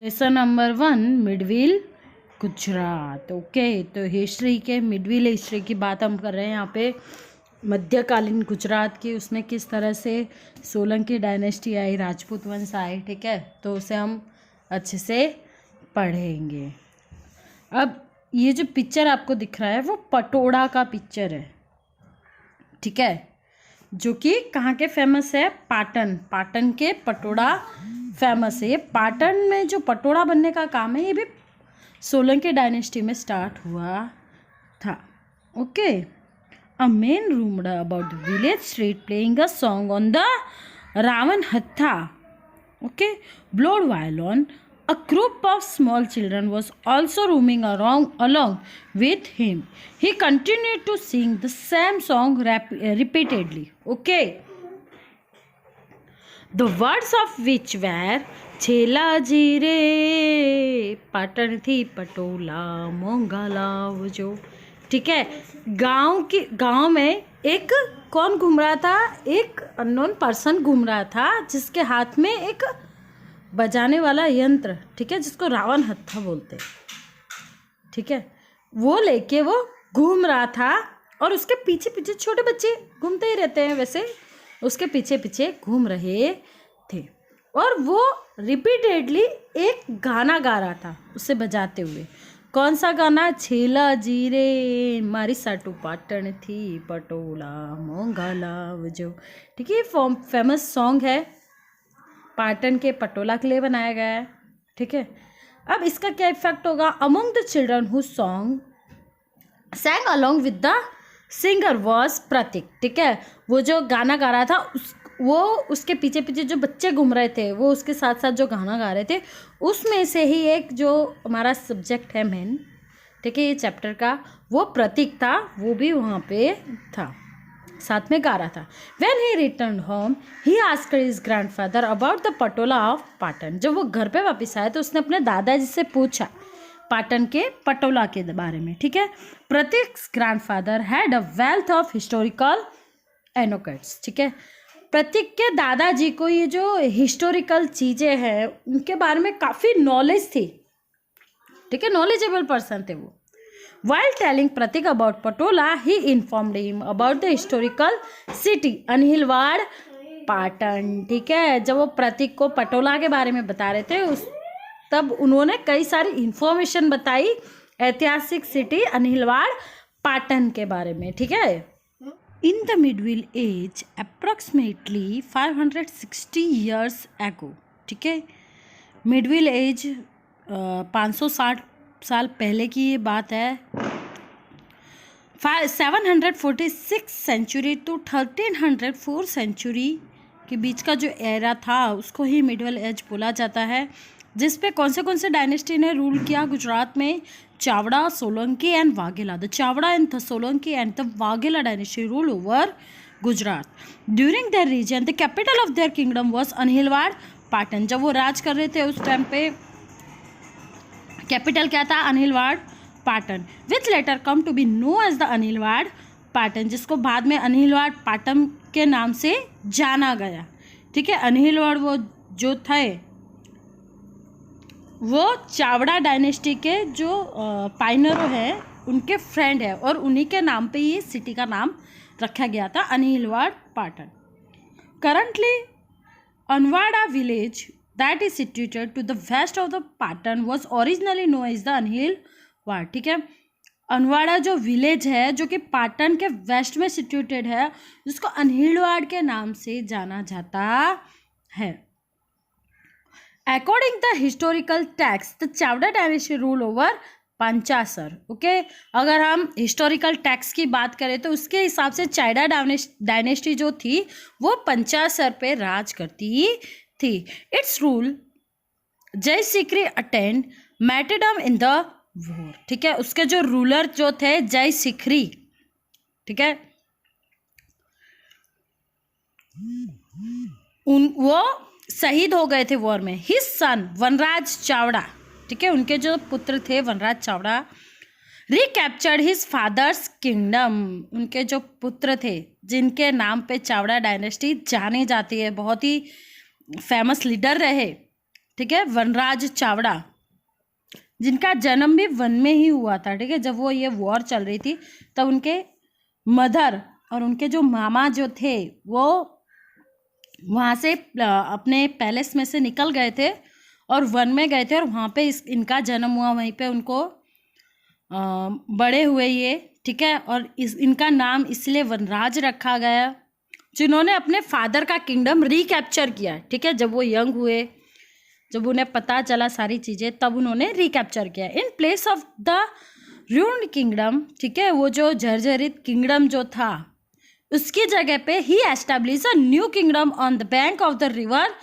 Lesson number 1 medieval Gujarat. Okay, तो history के medieval history की बात हम कर रहे हैं यहाँ पे, मध्यकालीन गुजरात की। उसमें किस तरह से सोलंकी डायनेस्टी आई, राजपूत वंश आए, ठीक है, तो उसे हम अच्छे से पढ़ेंगे। अब ये जो पिक्चर आपको दिख रहा है वो पटोड़ा का पिक्चर है, ठीक है, जो कि कहाँ के फेमस है, पाटन। पाटन के पटोड़ा फेमस है। ये पाटन में जो पटोड़ा बनने का काम है ये भी सोलंकी डायनेस्टी में स्टार्ट हुआ था। Okay, a man roamed about the village street playing a song on the Ravanhatha, okay, blowed violin. A group of small children was also roaming along with him. He continued to sing the same song repeatedly. Okay. The words of which were छेला जी रे पाटन थी पटोला मोंगा लावजो। ठीक है, गांव में एक कौन घूम रहा था, एक अननोन पर्सन घूम रहा था जिसके हाथ में एक बजाने वाला यंत्र, ठीक है, जिसको रावण हत्था बोलते, ठीक है, वो लेके वो घूम रहा था और उसके पीछे पीछे छोटे बच्चे घूमते ही रहते हैं, वैसे उसके पीछे पीछे घूम रहे थे और वो रिपीटेडली एक गाना गा रहा था उसे बजाते हुए। कौन सा गाना? छेला जीरे मारी साटू पाटन थी पटोला मोंगा लावजो। ठीक है, फेमस सॉन्ग है, पाटन के पटोला के लिए बनाया गया है। ठीक है, अब इसका क्या इफेक्ट होगा? Among the children who song sang along with the singer was Prateek. ठीक है, वो जो गाना गा रहा था वो उसके पीछे पीछे जो बच्चे घूम रहे थे वो उसके साथ साथ जो गाना गा रहे थे उसमें से ही एक जो हमारा सब्जेक्ट है मेन, ठीक है, ये चैप्टर का, वो प्रतीक था, वो भी वहाँ पे था, साथ में गा रहा था। When he returned home, he asked his grandfather about the Patola of Patan. जब वो घर पे वापस आया तो उसने अपने दादाजी से पूछा पाटन के पटोला के बारे में। ठीक है, Prateek's grandfather had a wealth of historical anecdotes. ठीक है, प्रतीक के दादाजी को ये जो हिस्टोरिकल चीज़ें हैं उनके बारे में काफ़ी नॉलेज थी। ठीक है, नॉलेजेबल पर्सन थे वो। While telling Pratik about Patola, he informed him about the historical city Anhilwad Patan. ठीक है, जब वो प्रतीक को पटोला के बारे में बता रहे थे तब उन्होंने कई सारी इंफॉर्मेशन बताई ऐतिहासिक सिटी अनहिलवाड़ पाटन के बारे में। ठीक है, in the medieval age approximately 560 years ago। ठीक है, मिडविल एज 560 साल पहले की ये बात है। 746 सेंचुरी टू 1304 सेंचुरी के बीच का जो एरा था उसको ही मिडविल एज बोला जाता है, जिस पे कौन से डायनेस्टी ने रूल किया गुजरात में? Chavda, Solanki and Vaghela. The Chavda and the Solanki and the Vaghela dynasty rule over Gujarat. During their region the capital of their kingdom was Anhilwad Patan. जब वो राज कर रहे थे उस टाइम पे कैपिटल क्या था? Anhilwad Patan, which later come to be known as the Anhilwad Patan, जिसको बाद में अनहिलवाड़ पाटन के नाम से जाना गया। ठीक है, अनहिलवाड़ वो जो थे वो चावड़ा डायनेस्टी के जो पाइनरो हैं उनके फ्रेंड है और उन्हीं के नाम पे ये सिटी का नाम रखा गया था, Anhilwad Patan. Currently Anawada village that is situated to the west of the Patan was originally known as the Anhilwad. ठीक है, अनवाड़ा जो विलेज है जो कि पाटन के वेस्ट में सिचुएटेड है, जिसको अनहिलवाड़ के नाम से जाना जाता है। According the historical text the Chavda dynasty rule over Panchasar. Okay, अगर हम हिस्टोरिकल टेक्स्ट की बात करें तो उसके हिसाब से चावड़ा डायनेस्टी जो थी वो पंचासर पे राज करती थी। Its rule Jay Shikhari attend martyrdom in the war. ठीक है, उसके जो रूलर जो थे जय सिकरी, ठीक है, वो शहीद हो गए थे वॉर में। हिज सन वनराज चावड़ा, ठीक है, उनके जो पुत्र थे Vanraj Chavda, recaptured his father's kingdom. उनके जो पुत्र थे जिनके नाम पे चावड़ा डायनेस्टी जानी जाती है, बहुत ही फेमस लीडर रहे, ठीक है, वनराज चावड़ा, जिनका जन्म भी वन में ही हुआ था। ठीक है, जब वो ये वॉर चल रही थी तब उनके मदर और उनके जो मामा जो थे वो वहाँ से अपने पैलेस में से निकल गए थे और वन में गए थे, और वहाँ पे इनका जन्म हुआ, वहीं पे उनको बड़े हुए ये। ठीक है, और इनका नाम इसलिए वनराज रखा गया, जिन्होंने अपने फादर का किंगडम रिकैप्चर किया। ठीक है, जब वो यंग हुए, जब उन्हें पता चला सारी चीज़ें, तब उन्होंने रिकैप्चर किया in place of the ruined kingdom. ठीक है, वो जो जर्जरित किंगडम जो था उसकी जगह पे he establish a new kingdom on the bank of the river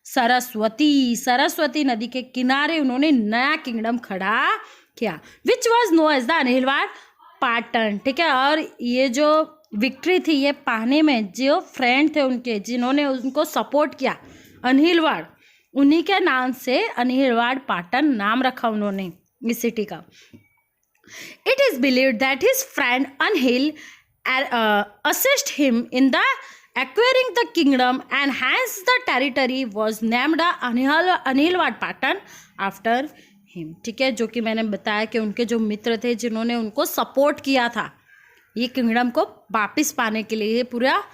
Saraswati नदी के किनारे उन्होंने नया किंगडम खड़ा किया, which was known as the Anilwad Patan. ठीक है, और ये जो विक्ट्री थी ये पाने में जो फ्रेंड थे उनके, जिन्होंने उनको सपोर्ट किया, अनिलवाड़, उन्हीं के नाम से अनिलवाड़ पाटन नाम रखा उन्होंने इस सिटी का। It is believed that his friend Anhil assist him in the acquiring the kingdom, and hence the territory was named Anilwad Patan after him। ठीक है, जो कि मैंने बताया कि उनके जो मित्र थे जिन्होंने उनको सपोर्ट किया था ये किंगडम को वापस पाने के लिए, पूरा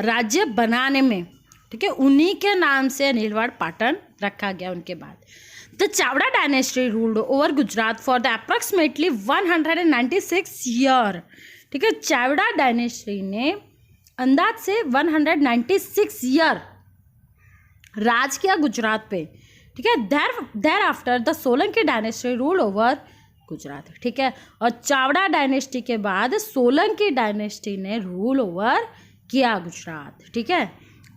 राज्य बनाने में। ठीक है, उन्हीं के नाम से अनिलवाड़ पाटन रखा गया उनके बाद। The Chavda dynasty ruled over Gujarat for the approximately 196 year. ठीक है, चावड़ा डायनेस्टी ने अंदाज से 196 ईयर राज किया गुजरात पे। ठीक है, there after the Solanki dynasty rule over Gujarat. ठीक है, और चावड़ा डायनेस्टी के बाद सोलंकी डायनेस्टी ने रूल ओवर किया गुजरात। ठीक है,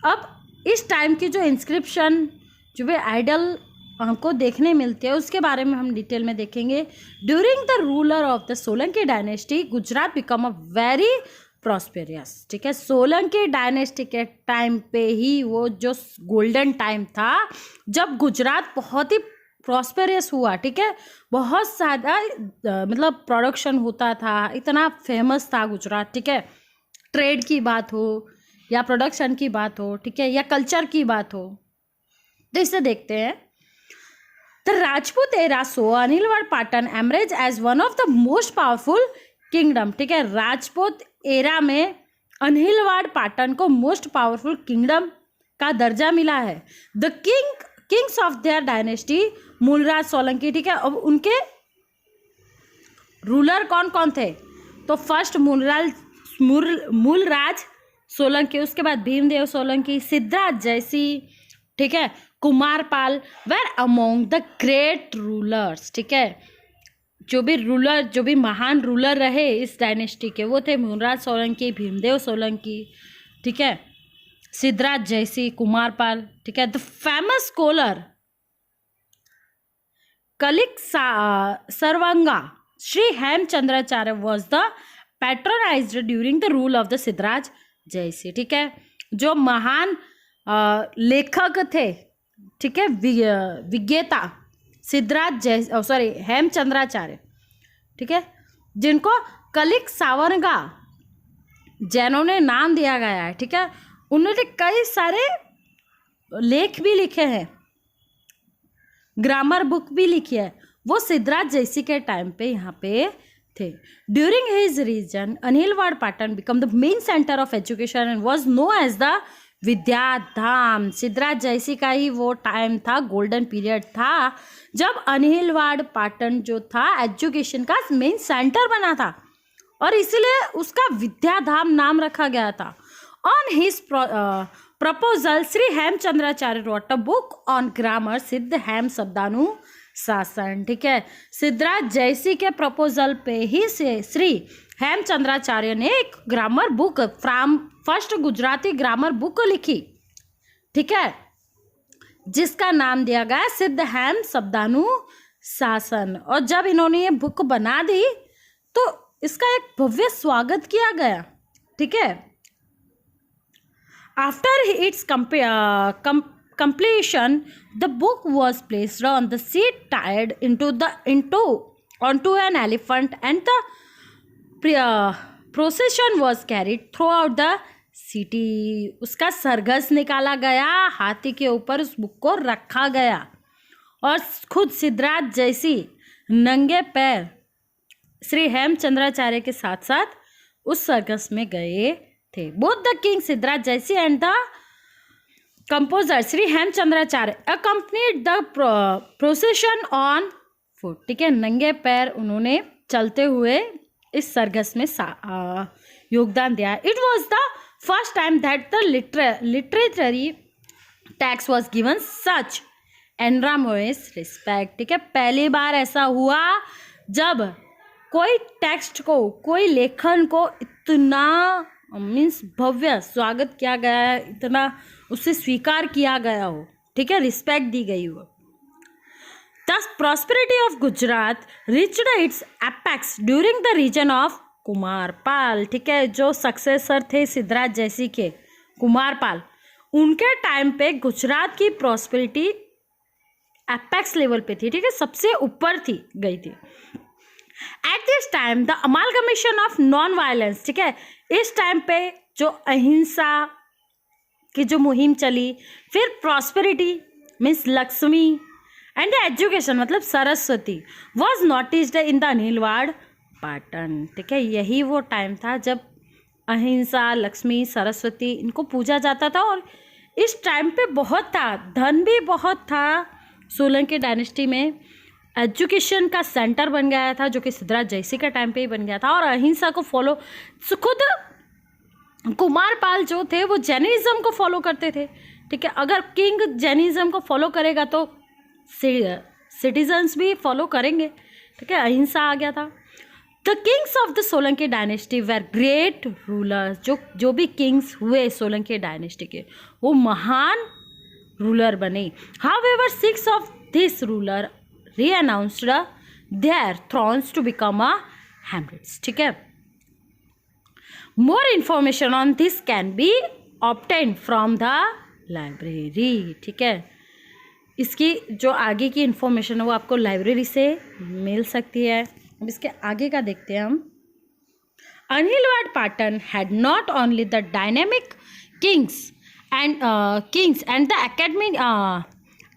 अब इस टाइम की जो इंस्क्रिप्शन, जो भी आइडल हमको देखने मिलते हैं उसके बारे में हम डिटेल में देखेंगे। During the ruler of the Solanki dynasty Gujarat become a very prosperous. ठीक है, सोलंकी डायनेस्टी के टाइम पे ही वो जो गोल्डन टाइम था जब गुजरात बहुत ही प्रॉस्पेरियस हुआ। ठीक है, बहुत ज़्यादा मतलब प्रोडक्शन होता था, इतना फेमस था गुजरात। ठीक है, ट्रेड की बात हो या प्रोडक्शन की बात हो, ठीक है, या कल्चर की बात हो, तो इसे देखते हैं। The Rajput era saw Anilwad Patan emerge as one of the most powerful kingdom। ठीक है, राजपूत एरा में अनिलवाड़ पाटन को मोस्ट पावरफुल किंगडम का दर्जा मिला है। The kings of their dynasty Mulraj Solanki. ठीक है, अब उनके रूलर कौन कौन थे? तो फर्स्ट मूलराज सोलंकी, उसके बाद भीमदेव सोलंकी, सिद्धराज जयसी, ठीक है, Kumarpal were among the great rulers. ठीक है, जो भी महान रूलर रहे इस डायनेस्टी के वो थे मूलराज सोलंकी, भीमदेव सोलंकी, ठीक है, सिद्धराज जयसी, कुमारपाल। ठीक है, the famous scholar Kalikal Sarvagya Shri Hemchandracharya was the patronized during the rule of the Siddhraj JC. ठीक है, जो महान लेखक थे, ठीक है, विज्ञता सिद्धराज हेमचंद्राचार्य। ठीक है, जिनको कलिक सावरगा जैनों नाम दिया गया है। ठीक है, उन्होंने कई सारे लेख भी लिखे हैं, ग्रामर बुक भी लिखी है, वो सिद्धराज जयसी के टाइम पे यहाँ पे थे। During his region Anilwad Patan become the main centre of education and was known as the Vidyadham. Siddhraj Jaysinh का ही वो टाइम था, गोल्डन पीरियड था, जब अनिलवाड़ पाटन जो था एजुकेशन का मेन सेंटर बना था और इसीलिए उसका विद्याधाम नाम रखा गया था। On his proposal Shri Hemchandracharya wrote a book on grammar सिद्ध हेम शब्दानु शासन। ठीक है, सिद्धराज जयसी के प्रपोजल पे ही से श्री हेमचंद्राचार्य ने एक grammar book, first Gujarati grammar book लिखी। ठीक है, जिसका नाम दिया गया सिद्ध हेम शब्दानु शासन। और जब इन्होंने ये बुक बना दी तो इसका एक भव्य स्वागत किया गया। ठीक है, after it's completion the book was placed on the seat tied onto an elephant and the procession was carried throughout the city। उसका सरघस निकाला गया, हाथी के ऊपर उस बुक को रखा गया और खुद सिद्धराज जयसी नंगे पैर श्री हेमचंद्राचार्य के साथ साथ उस सर्कस में गए थे। Both the king Siddhraj Jaysi and the composer Shri Hemchandracharya accompanied the procession on foot. ठीक है, नंगे पैर उन्होंने चलते हुए इस सरघस में योगदान दिया। It was the first time that the literary text was given such enormous respect. ठीक है, पहली बार ऐसा हुआ जब कोई टेक्स्ट को, कोई लेखन को इतना मीन्स भव्य स्वागत किया गया है, इतना उससे स्वीकार किया गया हो। ठीक है, रिस्पेक्ट दी गई हो। Thus, prosperity of Gujarat reached its apex during the region of Kumarpal. ठीक है, जो सक्सेसर थे सिद्धराज जयसी के, कुमारपाल, उनके टाइम पे गुजरात की प्रॉस्पेरिटी एपेक्स लेवल पे थी। ठीक है, सबसे ऊपर थी गई थी। At this time the amalgamation of non violence. ठीक है, इस टाइम पे जो अहिंसा की जो मुहिम चली, फिर prosperity means Lakshmi and education मतलब Saraswati was noticed in the Anilwad Patan. ठीक है, यही वो टाइम था जब अहिंसा, लक्ष्मी, सरस्वती इनको पूजा जाता था और इस टाइम पे बहुत था, धन भी बहुत था। सोलंकी डायनेस्टी में एजुकेशन का सेंटर बन गया था, जो कि सिद्धराज जयसी का टाइम पे ही बन गया था। और अहिंसा को फॉलो, खुद कुमारपाल जो थे वो जैनिज्म को फॉलो करते थे। ठीक है, अगर किंग जैनिज्म को फॉलो करेगा तो सिटीजन्स भी फॉलो करेंगे। ठीक है, अहिंसा आ गया था। The kings of the Solanki dynasty were great rulers. जो भी किंग्स हुए सोलंकी डायनेस्टी के, वो महान रूलर बने। However 6 of this ruler renounced their thrones to become a hamlets. ठीक है, more information on this can be obtained from the library. ठीक है, इसकी जो आगे की इन्फॉर्मेशन है वो आपको लाइब्रेरी से मिल सकती है। अब इसके आगे का देखते हैं हम। Anilwad Patan had not only the dynamic kings and the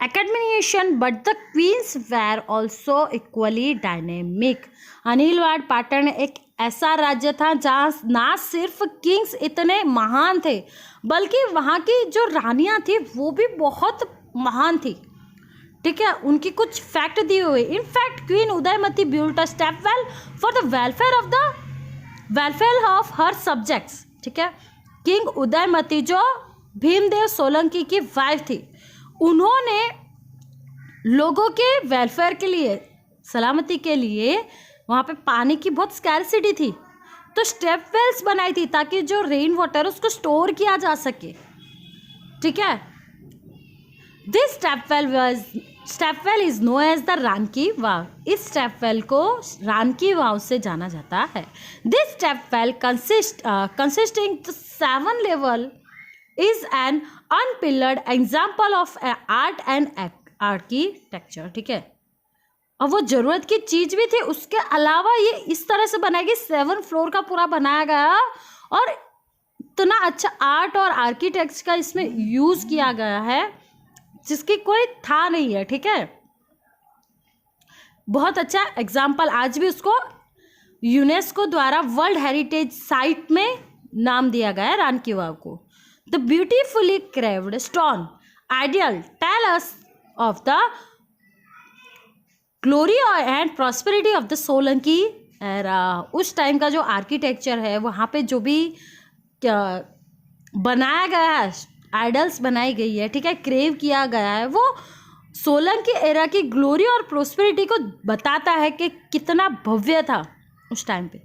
academicians but the queens were also equally dynamic. Anilwad Patan एक ऐसा राज्य था जहाँ ना सिर्फ किंग्स इतने महान थे, बल्कि वहाँ की जो रानियाँ थी वो भी बहुत महान थी। ठीक है, उनकी कुछ फैक्ट दिए हुए। In fact queen Udayamati built a stepwell for the welfare of her subjects. ठीक है, किंग उदयमती जो भीमदेव सोलंकी की वाइफ थी, उन्होंने लोगों के वेलफेयर के लिए, सलामती के लिए, वहाँ पे पानी की बहुत स्कैरसिटी थी, तो स्टेपवेल्स बनाई थी ताकि जो रेन वाटर उसको स्टोर किया जा सके। ठीक है, this stepwell is known as the Rani ki Vav. इस स्टेपवेल को रानकी वाव से जाना जाता है। This stepwell consisting 7 level is an unparalleled example of art and architecture. ठीक है, अब वो जरूरत की चीज भी थी, उसके अलावा ये इस तरह से बनाया गया, 7 फ्लोर का पूरा बनाया गया और इतना अच्छा आर्ट और आर्किटेक्ट का इसमें यूज किया गया है जिसकी कोई था नहीं है। ठीक है, बहुत अच्छा एग्जाम्पल। आज भी उसको यूनेस्को द्वारा वर्ल्ड हेरिटेज साइट में नाम दिया गया है रानकी वाव को। The beautifully carved stone idols tell us of the glory and prosperity of the Solanki era. उस टाइम का जो आर्किटेक्चर है, वहाँ पे जो भी बनाया गया है, आइडल्स बनाई गई है, ठीक है, क्रेव किया गया है, वो सोलंकी एरा की ग्लोरी और प्रोस्पेरिटी को बताता है कि कितना भव्य था उस टाइम पे।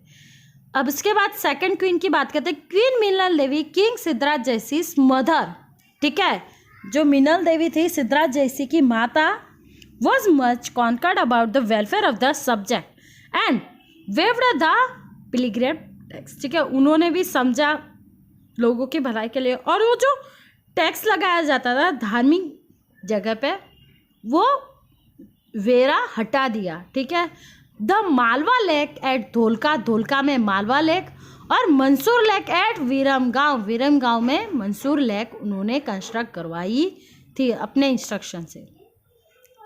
अब इसके बाद सेकंड क्वीन की बात करते हैं। क्वीन मिनल देवी, किंग सिद्धराज जयसी मदर। ठीक है, जो मिनल देवी थी सिद्धराज जयसी की माता, was much concerned about the welfare of the subject and waived the pilgrim tax. ठीक है, उन्होंने भी समझा लोगों की भलाई के लिए, और वो जो टैक्स लगाया जाता था धार्मिक जगह पे, वो वेरा हटा दिया। ठीक है, the Malwa lake at Dholka, Dholka में मालवा लेक, और मंसूर लेक एट विरमगांव, विरमगांव में मंसूर लेक उन्होंने कंस्ट्रक्ट करवाई थी अपने इंस्ट्रक्शन से।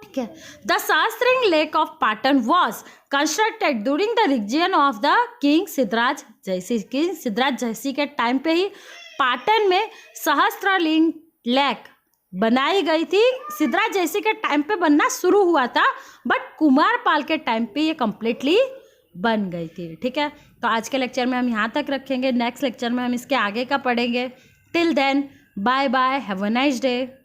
ठीक है। The Sahastraling lake of Patan was constructed during the reign of the king Siddharaj Jaisingh. King Siddharaj Jaisingh के टाइम पे ही पाटन में सहस्त्रलिंग लेक बनाई गई थी। सिद्धराज जयसिंह के टाइम पे बनना शुरू हुआ था, बट कुमारपाल के टाइम पे ये कम्प्लीटली बन गई थी। ठीक है, तो आज के लेक्चर में हम यहाँ तक रखेंगे। नेक्स्ट लेक्चर में हम इसके आगे का पढ़ेंगे। Till then bye bye, have a nice day.